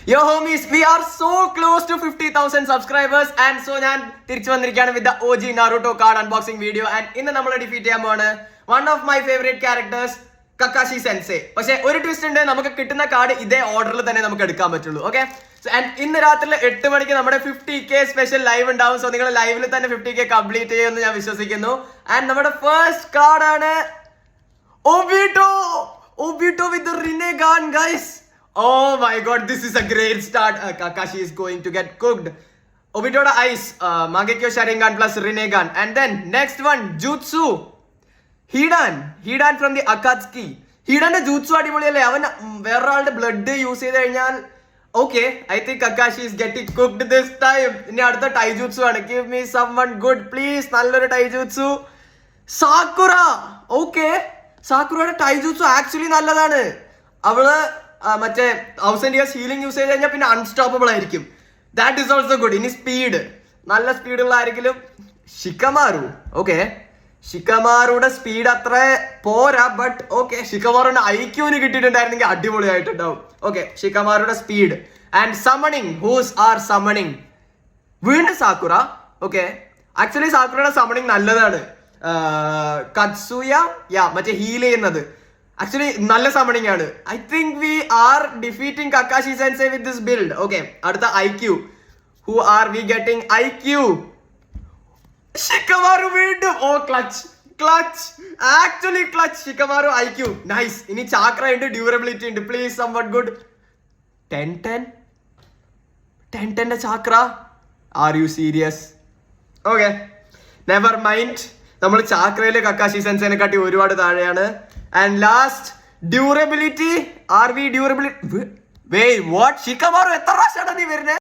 Yo homies, we are so close to 50,000 subscribers and so ഞാൻ തിരിച്ചു വന്നിരിക്കുകയാണ് with the OG Naruto card unboxing video and ഇന്ന് നമ്മൾ defeat ചെയ്യാൻ പോവാണ് one of my favorite characters Kakashi Sensei. പക്ഷേ ഒരു ട്വിസ്റ്റ് ഉണ്ട്, നമുക്ക് കിട്ടുന്ന കാർഡ് ഇതേ ഓർഡറിൽ തന്നെ നമുക്ക് എടുക്കാൻ പറ്റുള്ളൂ. ഓക്കെ, ആൻഡ് ഇന്ന് രാത്രി 8 മണിക്ക് നമ്മുടെ 50K സ്പെഷ്യൽ ലൈവ് ഉണ്ടാവും. സോ നിങ്ങൾ ലൈവിൽ തന്നെ 50K കംപ്ലീറ്റ് ചെയ്യുമെന്ന് ഞാൻ വിശ്വസിക്കുന്നു. ആൻഡ് നമ്മുടെ ഫസ്റ്റ് കാർഡാണ് Obito with the Rinnegan, guys. Oh my god, this is a great start. Kakashi is going to get cooked. Obito the ice, Mangekyo Sharingan plus Rinnegan. And then next one, Jutsu. Hidan from the Akatsuki. Hidan's Jutsu adipoliyalle. Avan veralde blood use ചെയ്തു കഴിഞ്ഞാൽ okay, I think Kakashi is getting cooked this time. ഇനി അടുത്ത Taijutsu ആണ്. Give me someone good please. നല്ലൊരു Taijutsu. Sakura. Okay, സാക്കുറയുടെ ടൈജുത്സു actually നല്ലതാണ്. അവള് മറ്റേ 1000 years healing use ചെയ്ത് കഴിഞ്ഞാൽ പിന്നെ അൺസ്റ്റോപ്പബിൾ ആയിരിക്കും. That is also good. ഇനി സ്പീഡ്, നല്ല സ്പീഡുള്ള ആരെങ്കിലും ഷിക്കമാരു. ഓക്കെ, ഷിക്കമാറുടെ സ്പീഡ് അത്ര പോരാ, ബട്ട് ഓക്കെ, ഷിക്കമാറുടെ ഐക്യൂന് കിട്ടിയിട്ടുണ്ടായിരുന്നെങ്കിൽ അടിപൊളിയായിട്ടുണ്ടാവും. ഓക്കെ, ഷിക്കമാറുടെ speed and summoning. Who's our summoning? വീണ്ടും സാക്കുറ. ഓക്കെ, ആക്ച്വലി സാക്കുറയുടെ സമ്മണിങ് നല്ലതാണ്. കത്സുയ മറ്റേ ഹീൽ ചെയ്യുന്നത് ആക്ച്വലി നല്ല സമ്മണിങ് ആണ്. I think we are defeating Kakashi sensei with this build. Okay, അടുത്ത IQ. Who are we getting? IQ. Shikamaru വീണ്ടും. Oh, clutch actually clutch. Shikamaru IQ nice. ഇനി ചാക്ര ഉണ്ട്, durability ഉണ്ട്. Please somewhat good. 10 chakra. Are you serious? Okay, never mind. നമ്മൾ ചാക്രയിലെ Kakashi സെൻസേനെ കാട്ടി ഒരുപാട് താഴെയാണ്. And last durability. Are we durability? Wait what? Shikamaru എത്ര പ്രാവശ്യമാണ് നീ വരുന്നത്?